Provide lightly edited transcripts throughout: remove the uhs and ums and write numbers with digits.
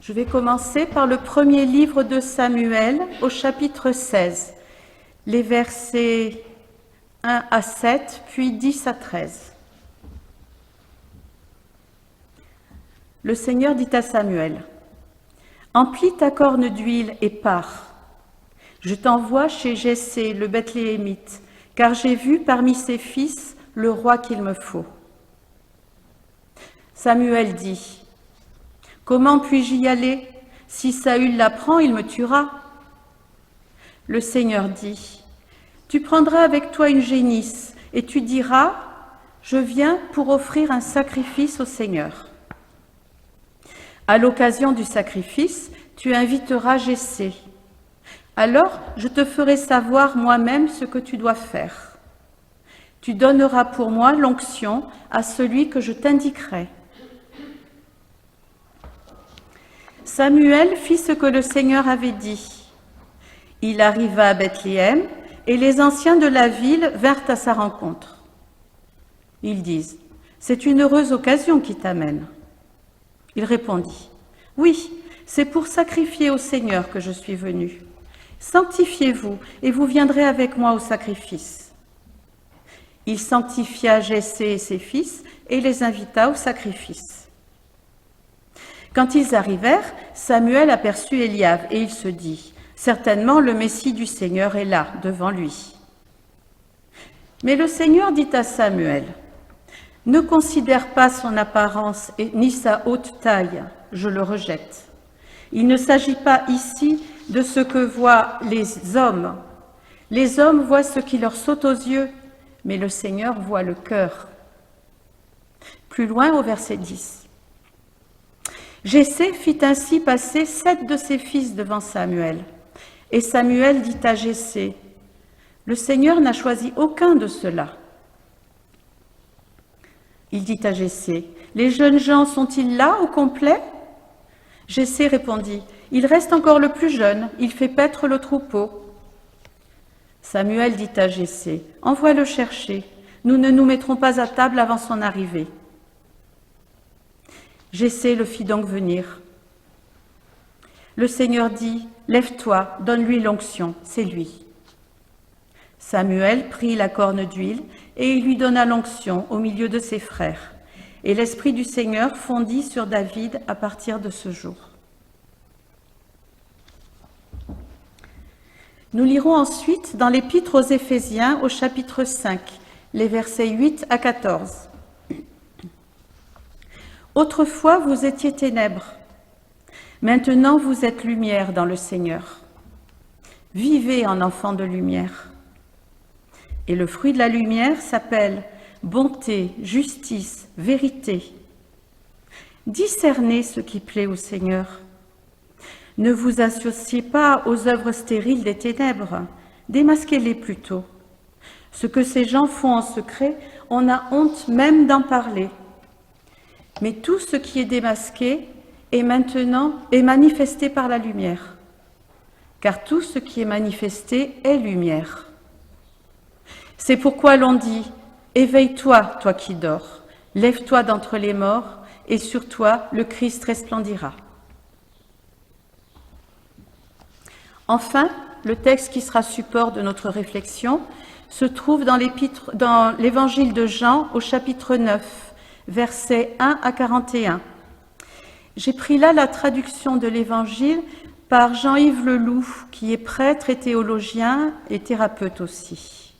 Je vais commencer par le premier livre de Samuel au chapitre 16, les versets 1 à 7, puis 10 à 13. Le Seigneur dit à Samuel, « Emplis ta corne d'huile et pars. Je t'envoie chez Jessé le Bethléemite, car j'ai vu parmi ses fils le roi qu'il me faut. » Samuel dit, « Comment puis-je y aller? Si Saül l'apprend, il me tuera. » Le Seigneur dit, « Tu prendras avec toi une génisse et tu diras, « Je viens pour offrir un sacrifice au Seigneur. » À l'occasion du sacrifice, tu inviteras Jessé. Alors je te ferai savoir moi-même ce que tu dois faire. Tu donneras pour moi l'onction à celui que je t'indiquerai. » Samuel fit ce que le Seigneur avait dit. Il arriva à Bethléem et les anciens de la ville vinrent à sa rencontre. Ils disent, « C'est une heureuse occasion qui t'amène. » Il répondit, « Oui, c'est pour sacrifier au Seigneur que je suis venu. Sanctifiez-vous et vous viendrez avec moi au sacrifice. » Il sanctifia Jessé et ses fils et les invita au sacrifice. Quand ils arrivèrent, Samuel aperçut Eliab et il se dit, « Certainement le Messie du Seigneur est là, devant lui. » Mais le Seigneur dit à Samuel, « Ne considère pas son apparence ni sa haute taille, je le rejette. Il ne s'agit pas ici de ce que voient les hommes. Les hommes voient ce qui leur saute aux yeux, mais le Seigneur voit le cœur. » Plus loin au verset 10. Jessé fit ainsi passer 7 de ses fils devant Samuel. Et Samuel dit à Jessé, « Le Seigneur n'a choisi aucun de ceux-là. » Il dit à Jessé, « Les jeunes gens sont-ils là au complet ?» Jessé répondit, « Il reste encore le plus jeune, il fait paître le troupeau. » Samuel dit à Jessé, « Envoie-le chercher, nous ne nous mettrons pas à table avant son arrivée. » Jessé le fit donc venir. Le Seigneur dit, « Lève-toi, donne-lui l'onction, c'est lui. » Samuel prit la corne d'huile et il lui donna l'onction au milieu de ses frères. Et l'Esprit du Seigneur fondit sur David à partir de ce jour. Nous lirons ensuite dans l'Épître aux Éphésiens au chapitre 5, les versets 8 à 14. « Autrefois, vous étiez ténèbres. Maintenant, vous êtes lumière dans le Seigneur. Vivez en enfants de lumière. Et le fruit de la lumière s'appelle bonté, justice, vérité. Discernez ce qui plaît au Seigneur. Ne vous associez pas aux œuvres stériles des ténèbres, démasquez-les plutôt. Ce que ces gens font en secret, on a honte même d'en parler. Mais tout ce qui est démasqué est maintenant manifesté par la lumière, car tout ce qui est manifesté est lumière. C'est pourquoi l'on dit, éveille-toi, toi qui dors, lève-toi d'entre les morts, et sur toi le Christ resplendira. Enfin, le texte qui sera support de notre réflexion se trouve dans l'évangile de Jean au chapitre 9, versets 1 à 41. J'ai pris là la traduction de l'évangile par Jean-Yves Leloup, qui est prêtre et théologien et thérapeute aussi.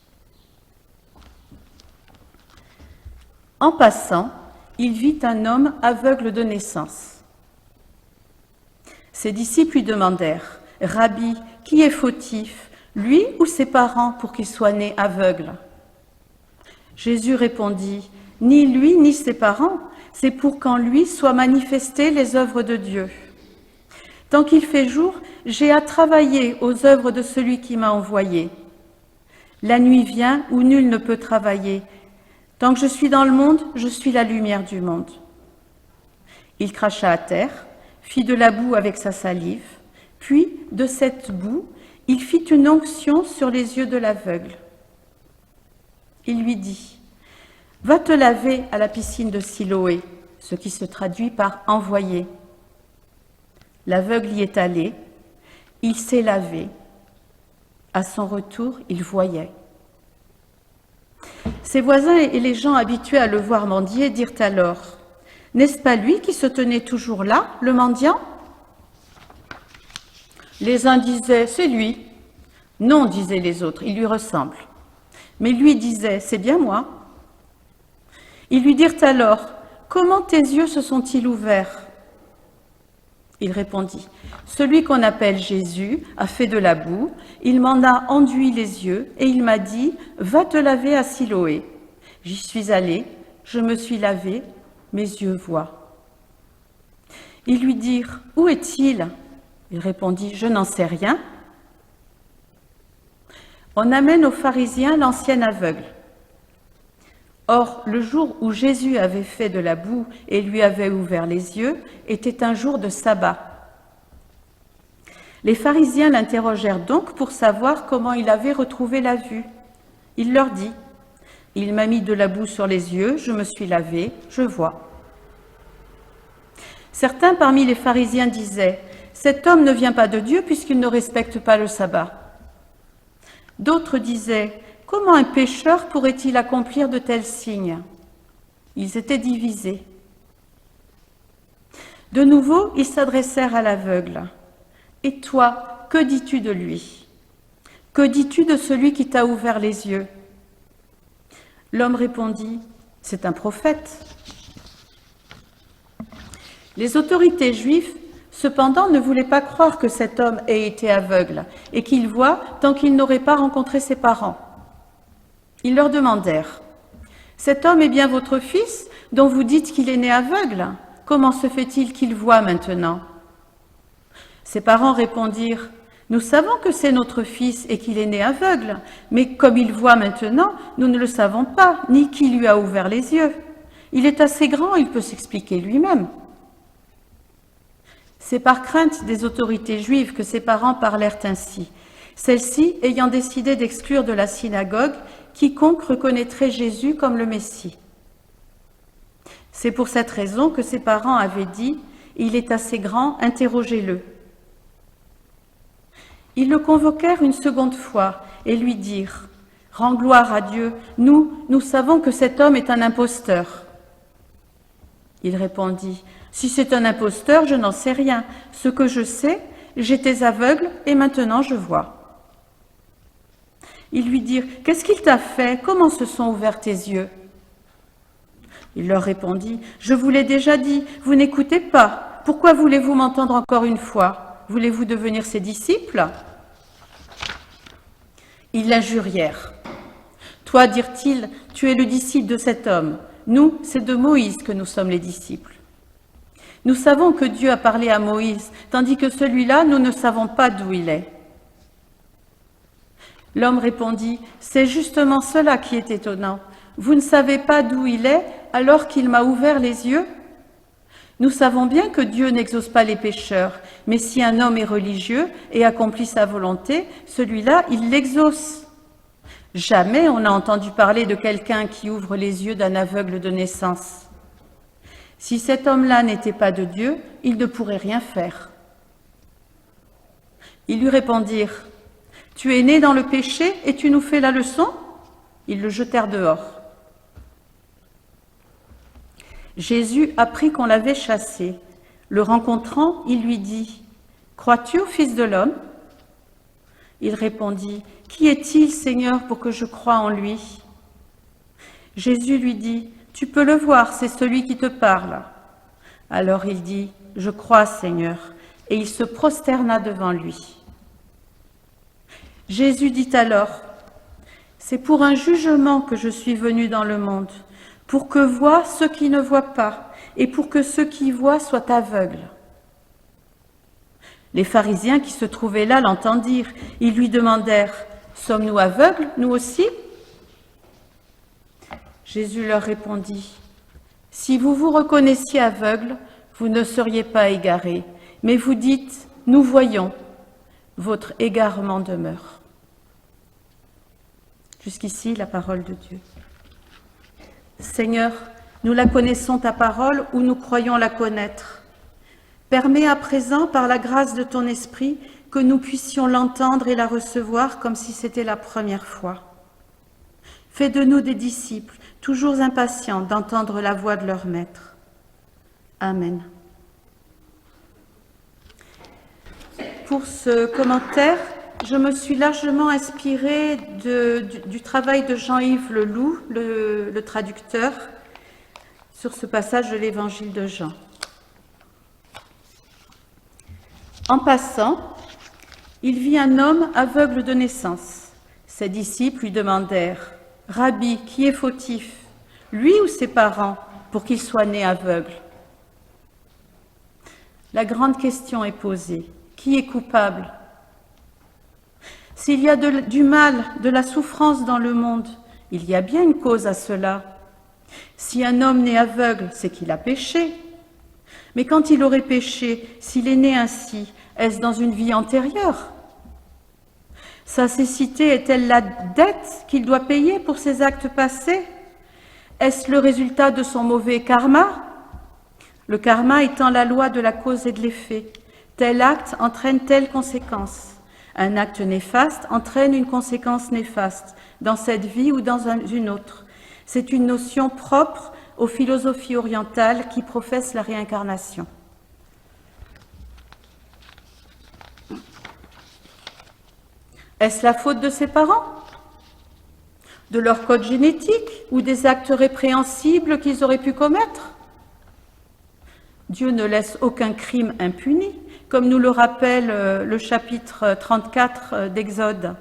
En passant, il vit un homme aveugle de naissance. Ses disciples lui demandèrent, « Rabbi, qui est fautif, lui ou ses parents pour qu'il soit né aveugle ?» Jésus répondit, « Ni lui ni ses parents, c'est pour qu'en lui soient manifestées les œuvres de Dieu. Tant qu'il fait jour, j'ai à travailler aux œuvres de celui qui m'a envoyé. La nuit vient où nul ne peut travailler. Tant que je suis dans le monde, je suis la lumière du monde. » Il cracha à terre, fit de la boue avec sa salive, puis, de cette boue, il fit une onction sur les yeux de l'aveugle. Il lui dit, « Va te laver à la piscine de Siloé », ce qui se traduit par « envoyer ». L'aveugle y est allé, il s'est lavé. À son retour, il voyait. Ses voisins et les gens habitués à le voir mendier dirent alors, « N'est-ce pas lui qui se tenait toujours là, le mendiant ?» Les uns disaient, « C'est lui. » Non, disaient les autres, il lui ressemble. Mais lui disait, « C'est bien moi. » Ils lui dirent alors, « Comment tes yeux se sont-ils ouverts ?» Il répondit, « Celui qu'on appelle Jésus a fait de la boue, il m'en a enduit les yeux et il m'a dit, « Va te laver à Siloé. » J'y suis allé, je me suis lavé, mes yeux voient. Ils lui dirent, « Où est-il » Il répondit, « Je n'en sais rien. » On amène aux pharisiens l'ancien aveugle. Or, le jour où Jésus avait fait de la boue et lui avait ouvert les yeux était un jour de sabbat. Les pharisiens l'interrogèrent donc pour savoir comment il avait retrouvé la vue. Il leur dit, « Il m'a mis de la boue sur les yeux, je me suis lavé, je vois. » Certains parmi les pharisiens disaient, « Cet homme ne vient pas de Dieu puisqu'il ne respecte pas le sabbat. » D'autres disaient, « Comment un pécheur pourrait-il accomplir de tels signes ?» Ils étaient divisés. De nouveau, ils s'adressèrent à l'aveugle. « Et toi, que dis-tu de lui? Que dis-tu de celui qui t'a ouvert les yeux ?» L'homme répondit, « C'est un prophète. » Les autorités juives, cependant, ne voulaient pas croire que cet homme ait été aveugle et qu'il voie tant qu'il n'aurait pas rencontré ses parents. Ils leur demandèrent, « Cet homme est bien votre fils, dont vous dites qu'il est né aveugle? Comment se fait-il qu'il voit maintenant ?» Ses parents répondirent, « Nous savons que c'est notre fils et qu'il est né aveugle, mais comme il voit maintenant, nous ne le savons pas, ni qui lui a ouvert les yeux. Il est assez grand, il peut s'expliquer lui-même. » C'est par crainte des autorités juives que ses parents parlèrent ainsi, celles-ci ayant décidé d'exclure de la synagogue quiconque reconnaîtrait Jésus comme le Messie. C'est pour cette raison que ses parents avaient dit « Il est assez grand, interrogez-le ». Ils le convoquèrent une seconde fois et lui dirent « Rends gloire à Dieu, nous savons que cet homme est un imposteur. » Il répondit « Si c'est un imposteur, je n'en sais rien. Ce que je sais, j'étais aveugle et maintenant je vois. » Ils lui dirent « Qu'est-ce qu'il t'a fait? Comment se sont ouverts tes yeux ?» Il leur répondit « Je vous l'ai déjà dit, vous n'écoutez pas. Pourquoi voulez-vous m'entendre encore une fois? Voulez-vous devenir ses disciples ?» Ils l'injurièrent. « Toi, dirent-ils, tu es le disciple de cet homme. Nous, c'est de Moïse que nous sommes les disciples. Nous savons que Dieu a parlé à Moïse, tandis que celui-là, nous ne savons pas d'où il est. » L'homme répondit, « C'est justement cela qui est étonnant. Vous ne savez pas d'où il est alors qu'il m'a ouvert les yeux? Nous savons bien que Dieu n'exauce pas les pécheurs, mais si un homme est religieux et accomplit sa volonté, celui-là, il l'exauce. Jamais on n'a entendu parler de quelqu'un qui ouvre les yeux d'un aveugle de naissance. Si cet homme-là n'était pas de Dieu, il ne pourrait rien faire. » Ils lui répondirent, « Tu es né dans le péché et tu nous fais la leçon ?» Ils le jetèrent dehors. Jésus apprit qu'on l'avait chassé. Le rencontrant, il lui dit, « Crois-tu au Fils de l'homme » Il répondit, « Qui est-il, Seigneur, pour que je croie en lui ?» Jésus lui dit, « Tu peux le voir, c'est celui qui te parle. » Alors il dit, « Je crois, Seigneur. » Et il se prosterna devant lui. Jésus dit alors, « C'est pour un jugement que je suis venu dans le monde, pour que voient ceux qui ne voient pas, et pour que ceux qui voient soient aveugles. » Les pharisiens qui se trouvaient là l'entendirent. Ils lui demandèrent, « Sommes-nous aveugles, nous aussi ?» Jésus leur répondit, « Si vous vous reconnaissiez aveugles, vous ne seriez pas égarés, mais vous dites, « Nous voyons », votre égarement demeure. » Jusqu'ici, la parole de Dieu. Seigneur, nous la connaissons ta parole ou nous croyons la connaître. Permets à présent, par la grâce de ton esprit, que nous puissions l'entendre et la recevoir comme si c'était la première fois. Fais de nous des disciples, toujours impatients d'entendre la voix de leur maître. Amen. Pour ce commentaire, je me suis largement inspirée du travail de Jean-Yves Leloup, le traducteur, sur ce passage de l'Évangile de Jean. En passant, il vit un homme aveugle de naissance. Ses disciples lui demandèrent « Rabbi, qui est fautif, lui ou ses parents, pour qu'il soit né aveugle ?» La grande question est posée. Qui est coupable? S'il y a du mal, de la souffrance dans le monde, il y a bien une cause à cela. Si un homme naît aveugle, c'est qu'il a péché. Mais quand il aurait péché, s'il est né ainsi, est-ce dans une vie antérieure? Sa cécité est-elle la dette qu'il doit payer pour ses actes passés? Est-ce le résultat de son mauvais karma? Le karma étant la loi de la cause et de l'effet. Tel acte entraîne telle conséquence. Un acte néfaste entraîne une conséquence néfaste dans cette vie ou dans une autre. C'est une notion propre aux philosophies orientales qui professent la réincarnation. Est-ce la faute de ses parents? De leur code génétique ou des actes répréhensibles qu'ils auraient pu commettre? Dieu ne laisse aucun crime impuni, comme nous le rappelle le chapitre 34 d'Exode.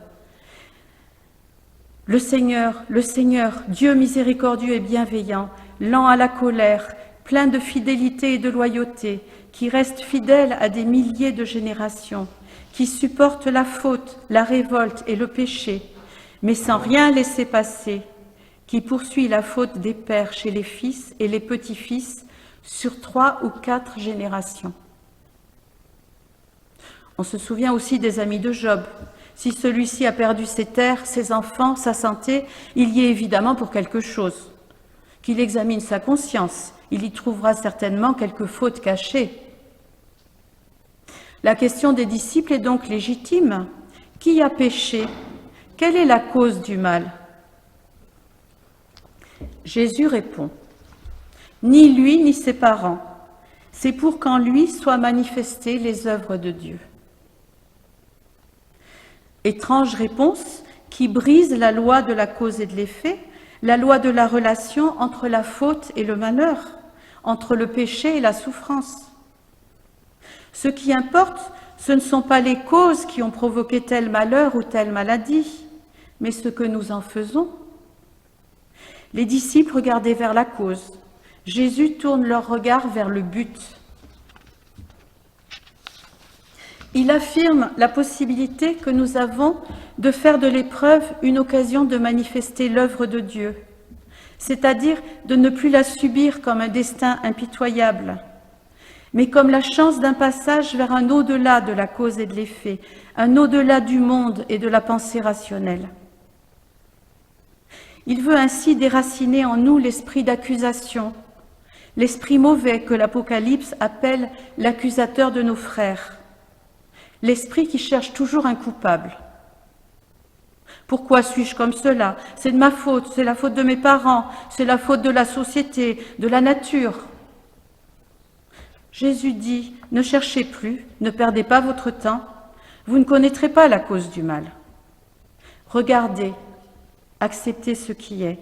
Le Seigneur, Dieu miséricordieux et bienveillant, lent à la colère, plein de fidélité et de loyauté, qui reste fidèle à des milliers de générations, qui supporte la faute, la révolte et le péché, mais sans rien laisser passer, qui poursuit la faute des pères chez les fils et les petits-fils sur 3 ou 4 générations. On se souvient aussi des amis de Job. Si celui-ci a perdu ses terres, ses enfants, sa santé, il y est évidemment pour quelque chose. Qu'il examine sa conscience, il y trouvera certainement quelques fautes cachées. La question des disciples est donc légitime. Qui a péché? Quelle est la cause du mal? Jésus répond: ni lui ni ses parents. C'est pour qu'en lui soient manifestées les œuvres de Dieu. Étrange réponse qui brise la loi de la cause et de l'effet, la loi de la relation entre la faute et le malheur, entre le péché et la souffrance. Ce qui importe, ce ne sont pas les causes qui ont provoqué tel malheur ou telle maladie, mais ce que nous en faisons. Les disciples regardaient vers la cause. Jésus tourne leur regard vers le but. Il affirme la possibilité que nous avons de faire de l'épreuve une occasion de manifester l'œuvre de Dieu, c'est-à-dire de ne plus la subir comme un destin impitoyable, mais comme la chance d'un passage vers un au-delà de la cause et de l'effet, un au-delà du monde et de la pensée rationnelle. Il veut ainsi déraciner en nous l'esprit d'accusation, l'esprit mauvais que l'Apocalypse appelle l'accusateur de nos frères, l'esprit qui cherche toujours un coupable. Pourquoi suis-je comme cela? C'est de ma faute, c'est la faute de mes parents, c'est la faute de la société, de la nature. Jésus dit, ne cherchez plus, ne perdez pas votre temps, vous ne connaîtrez pas la cause du mal. Regardez, acceptez ce qui est.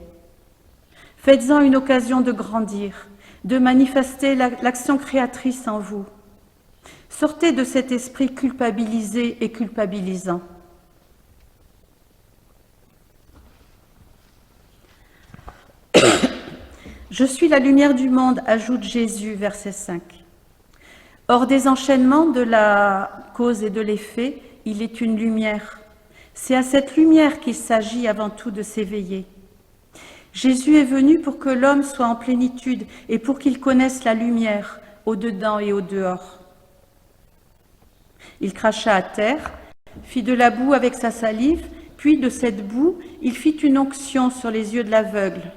Faites-en une occasion de grandir, de manifester l'action créatrice en vous. Sortez de cet esprit culpabilisé et culpabilisant. Je suis la lumière du monde, ajoute Jésus, verset 5. Hors des enchaînements de la cause et de l'effet, il est une lumière. C'est à cette lumière qu'il s'agit avant tout de s'éveiller. Jésus est venu pour que l'homme soit en plénitude et pour qu'il connaisse la lumière, au-dedans et au-dehors. Il cracha à terre, fit de la boue avec sa salive, puis de cette boue, il fit une onction sur les yeux de l'aveugle.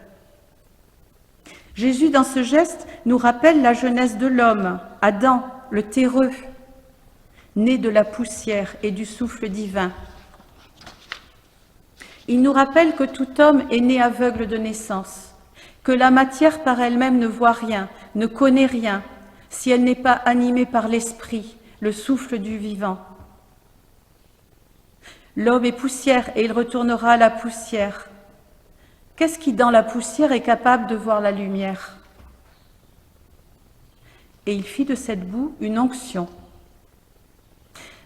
Jésus, dans ce geste, nous rappelle la jeunesse de l'homme, Adam, le terreux, né de la poussière et du souffle divin. Il nous rappelle que tout homme est né aveugle de naissance, que la matière par elle-même ne voit rien, ne connaît rien, si elle n'est pas animée par l'esprit, le souffle du vivant. L'homme est poussière et il retournera à la poussière. Qu'est-ce qui, dans la poussière, est capable de voir la lumière? Et il fit de cette boue une onction.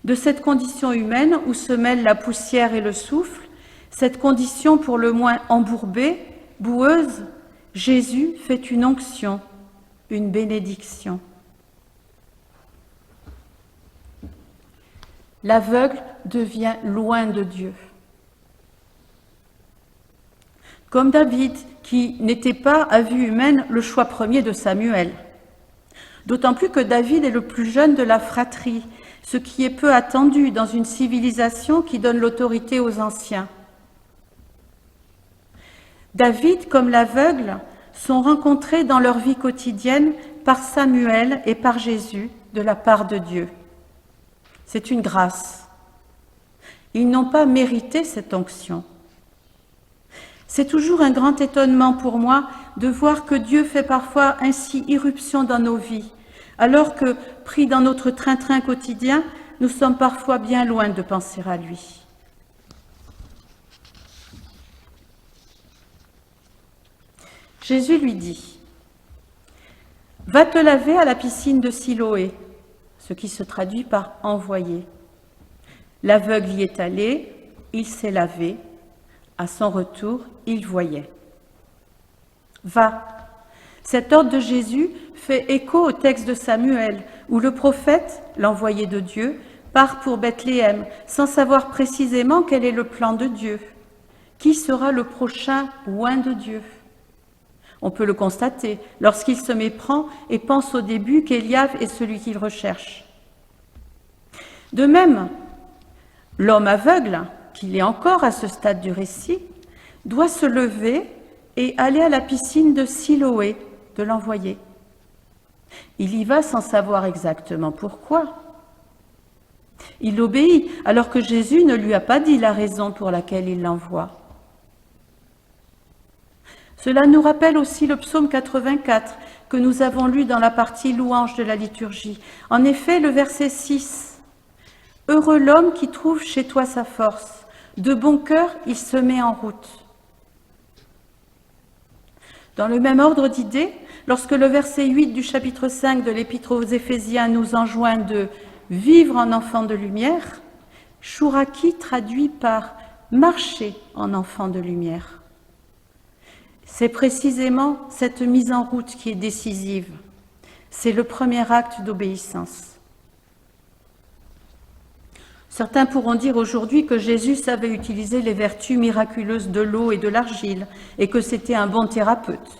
De cette condition humaine où se mêlent la poussière et le souffle, cette condition pour le moins embourbée, boueuse, Jésus fait une onction, une bénédiction. L'aveugle devient loin de Dieu. Comme David, qui n'était pas, à vue humaine, le choix premier de Samuel. D'autant plus que David est le plus jeune de la fratrie, ce qui est peu attendu dans une civilisation qui donne l'autorité aux anciens. David, comme l'aveugle, sont rencontrés dans leur vie quotidienne par Samuel et par Jésus de la part de Dieu. C'est une grâce. Ils n'ont pas mérité cette onction. C'est toujours un grand étonnement pour moi de voir que Dieu fait parfois ainsi irruption dans nos vies, alors que, pris dans notre train-train quotidien, nous sommes parfois bien loin de penser à lui. Jésus lui dit « Va te laver à la piscine de Siloé », ce qui se traduit par « envoyer ». L'aveugle y est allé, il s'est lavé, à son retour, il voyait. « Va ». Cet ordre de Jésus fait écho au texte de Samuel, où le prophète, l'envoyé de Dieu, part pour Bethléem, sans savoir précisément quel est le plan de Dieu. Qui sera le prochain oint de Dieu? On peut le constater lorsqu'il se méprend et pense au début qu'Éliab est celui qu'il recherche. De même, l'homme aveugle, qu'il est encore à ce stade du récit, doit se lever et aller à la piscine de Siloé, de l'envoyé. Il y va sans savoir exactement pourquoi. Il obéit alors que Jésus ne lui a pas dit la raison pour laquelle il l'envoie. Cela nous rappelle aussi le psaume 84 que nous avons lu dans la partie louange de la liturgie. En effet, le verset 6. « Heureux l'homme qui trouve chez toi sa force, de bon cœur il se met en route. » Dans le même ordre d'idées, lorsque le verset 8 du chapitre 5 de l'Épître aux Éphésiens nous enjoint de « vivre en enfant de lumière », Chouraki traduit par « marcher en enfant de lumière ». C'est précisément cette mise en route qui est décisive. C'est le premier acte d'obéissance. Certains pourront dire aujourd'hui que Jésus savait utiliser les vertus miraculeuses de l'eau et de l'argile et que c'était un bon thérapeute.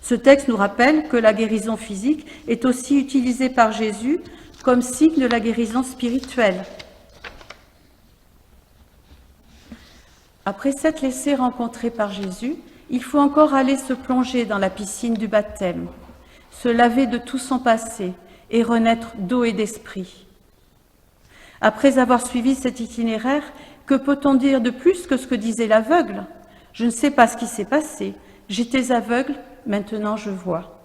Ce texte nous rappelle que la guérison physique est aussi utilisée par Jésus comme signe de la guérison spirituelle. Après s'être laissé rencontrer par Jésus, il faut encore aller se plonger dans la piscine du baptême, se laver de tout son passé et renaître d'eau et d'esprit. Après avoir suivi cet itinéraire, que peut-on dire de plus que ce que disait l'aveugle? Je ne sais pas ce qui s'est passé. J'étais aveugle, maintenant je vois.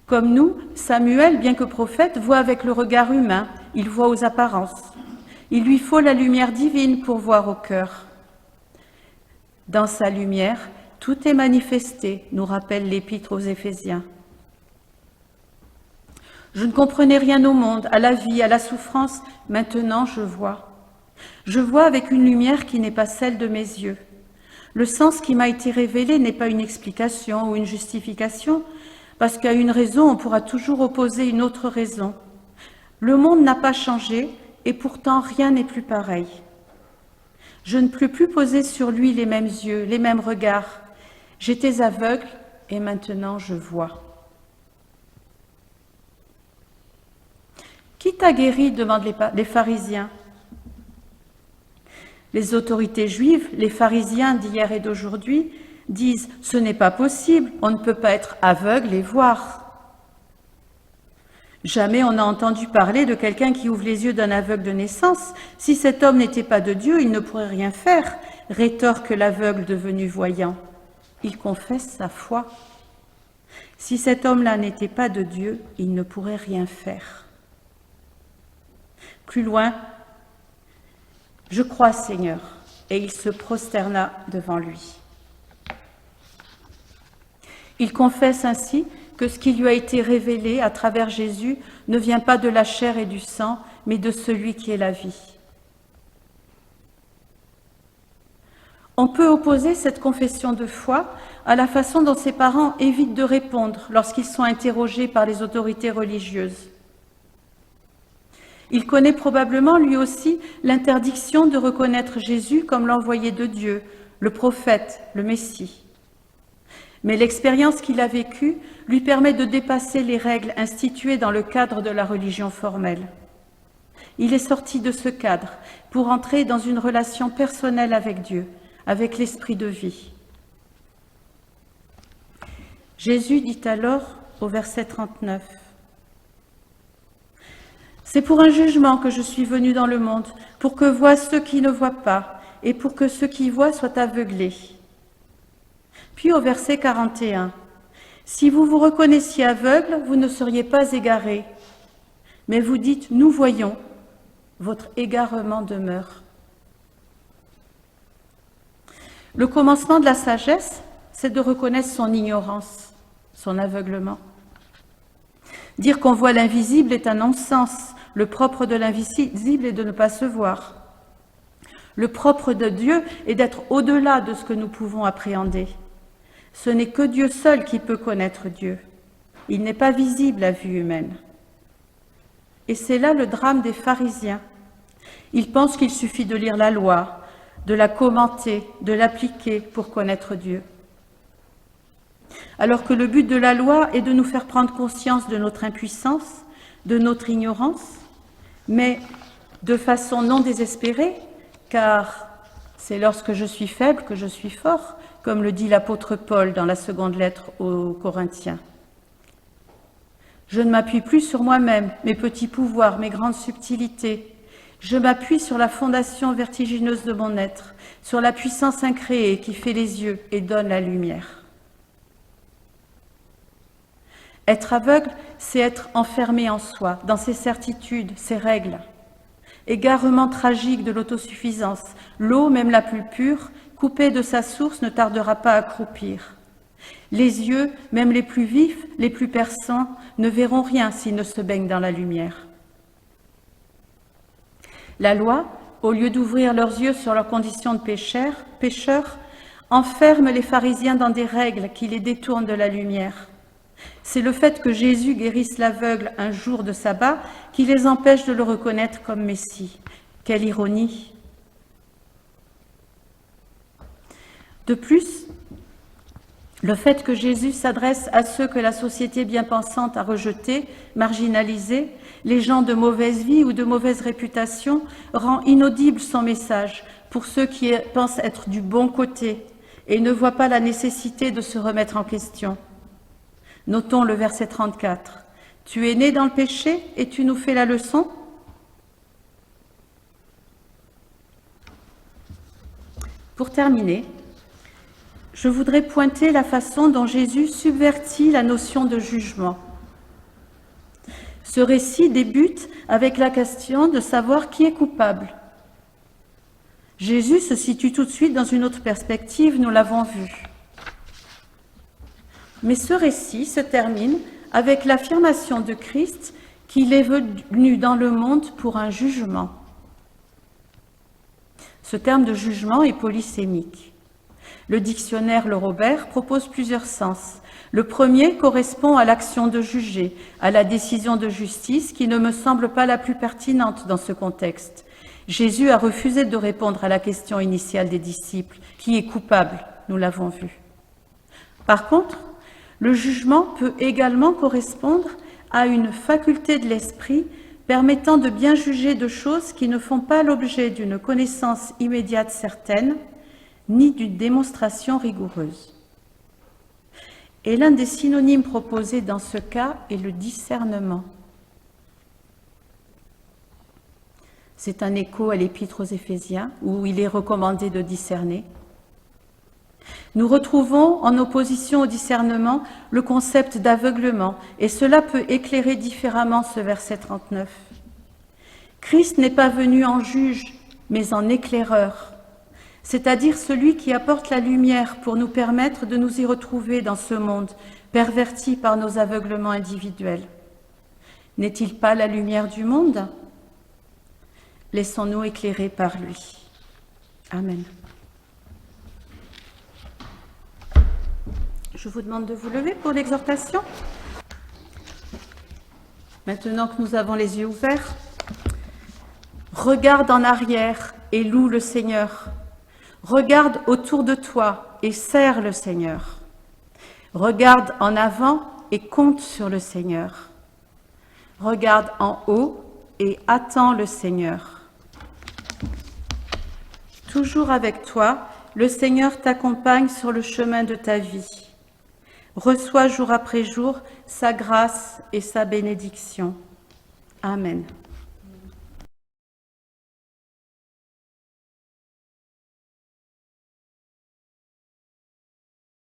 Comme nous, Samuel, bien que prophète, voit avec le regard humain, il voit aux apparences. Il lui faut la lumière divine pour voir au cœur. Dans sa lumière, tout est manifesté, nous rappelle l'Épître aux Éphésiens. Je ne comprenais rien au monde, à la vie, à la souffrance. Maintenant, je vois. Je vois avec une lumière qui n'est pas celle de mes yeux. Le sens qui m'a été révélé n'est pas une explication ou une justification, parce qu'à une raison, on pourra toujours opposer une autre raison. Le monde n'a pas changé, et pourtant rien n'est plus pareil. Je ne peux plus poser sur lui les mêmes yeux, les mêmes regards. J'étais aveugle, et maintenant je vois. Qui t'a guéri? Demandent les pharisiens. Les autorités juives, les pharisiens d'hier et d'aujourd'hui, disent « ce n'est pas possible, on ne peut pas être aveugle et voir ». Jamais on n'a entendu parler de quelqu'un qui ouvre les yeux d'un aveugle de naissance. Si cet homme n'était pas de Dieu, il ne pourrait rien faire, rétorque l'aveugle devenu voyant. Il confesse sa foi. Si cet homme-là n'était pas de Dieu, il ne pourrait rien faire. Plus loin, « Je crois, Seigneur », et il se prosterna devant lui. Il confesse ainsi que ce qui lui a été révélé à travers Jésus ne vient pas de la chair et du sang, mais de celui qui est la vie. On peut opposer cette confession de foi à la façon dont ses parents évitent de répondre lorsqu'ils sont interrogés par les autorités religieuses. Il connaît probablement lui aussi l'interdiction de reconnaître Jésus comme l'envoyé de Dieu, le prophète, le Messie. Mais l'expérience qu'il a vécue lui permet de dépasser les règles instituées dans le cadre de la religion formelle. Il est sorti de ce cadre pour entrer dans une relation personnelle avec Dieu, avec l'Esprit de vie. Jésus dit alors au verset 39, « C'est pour un jugement que je suis venu dans le monde, pour que voient ceux qui ne voient pas, et pour que ceux qui voient soient aveuglés. » Puis au verset 41, « Si vous vous reconnaissiez aveugle, vous ne seriez pas égarés. Mais vous dites, nous voyons, votre égarement demeure. » Le commencement de la sagesse, c'est de reconnaître son ignorance, son aveuglement. Dire qu'on voit l'invisible est un non-sens. Le propre de l'invisible est de ne pas se voir. Le propre de Dieu est d'être au-delà de ce que nous pouvons appréhender. Ce n'est que Dieu seul qui peut connaître Dieu. Il n'est pas visible à vue humaine. Et c'est là le drame des pharisiens. Ils pensent qu'il suffit de lire la loi, de la commenter, de l'appliquer pour connaître Dieu. Alors que le but de la loi est de nous faire prendre conscience de notre impuissance, de notre ignorance, mais de façon non désespérée, car c'est lorsque je suis faible que je suis fort, comme le dit l'apôtre Paul dans la seconde lettre aux Corinthiens. Je ne m'appuie plus sur moi-même, mes petits pouvoirs, mes grandes subtilités. Je m'appuie sur la fondation vertigineuse de mon être, sur la puissance incréée qui fait les yeux et donne la lumière. Être aveugle, c'est être enfermé en soi, dans ses certitudes, ses règles. Égarement tragique de l'autosuffisance, l'eau, même la plus pure, coupée de sa source, ne tardera pas à croupir. Les yeux, même les plus vifs, les plus perçants, ne verront rien s'ils ne se baignent dans la lumière. La loi, au lieu d'ouvrir leurs yeux sur leur condition de pécheurs, enferme les pharisiens dans des règles qui les détournent de la lumière. C'est le fait que Jésus guérisse l'aveugle un jour de sabbat qui les empêche de le reconnaître comme Messie. Quelle ironie! De plus, le fait que Jésus s'adresse à ceux que la société bien pensante a rejetés, marginalisés, les gens de mauvaise vie ou de mauvaise réputation, rend inaudible son message pour ceux qui pensent être du bon côté et ne voient pas la nécessité de se remettre en question. Notons le verset 34. « Tu es né dans le péché et tu nous fais la leçon ?» Pour terminer, je voudrais pointer la façon dont Jésus subvertit la notion de jugement. Ce récit débute avec la question de savoir qui est coupable. Jésus se situe tout de suite dans une autre perspective, nous l'avons vu. Mais ce récit se termine avec l'affirmation de Christ qu'il est venu dans le monde pour un jugement. Ce terme de jugement est polysémique. Le dictionnaire Le Robert propose plusieurs sens. Le premier correspond à l'action de juger, à la décision de justice qui ne me semble pas la plus pertinente dans ce contexte. Jésus a refusé de répondre à la question initiale des disciples. Qui est coupable? Nous l'avons vu. Par contre, le jugement peut également correspondre à une faculté de l'esprit permettant de bien juger de choses qui ne font pas l'objet d'une connaissance immédiate certaine, ni d'une démonstration rigoureuse. Et l'un des synonymes proposés dans ce cas est le discernement. C'est un écho à l'Épître aux Éphésiens, où il est recommandé de discerner. Nous retrouvons en opposition au discernement le concept d'aveuglement, et cela peut éclairer différemment ce verset 39. Christ n'est pas venu en juge, mais en éclaireur, c'est-à-dire celui qui apporte la lumière pour nous permettre de nous y retrouver dans ce monde, perverti par nos aveuglements individuels. N'est-il pas la lumière du monde ? Laissons-nous éclairer par lui. Amen. Je vous demande de vous lever pour l'exhortation. Maintenant que nous avons les yeux ouverts, regarde en arrière et loue le Seigneur. Regarde autour de toi et sers le Seigneur. Regarde en avant et compte sur le Seigneur. Regarde en haut et attends le Seigneur. Toujours avec toi, le Seigneur t'accompagne sur le chemin de ta vie. Reçois jour après jour sa grâce et sa bénédiction. Amen.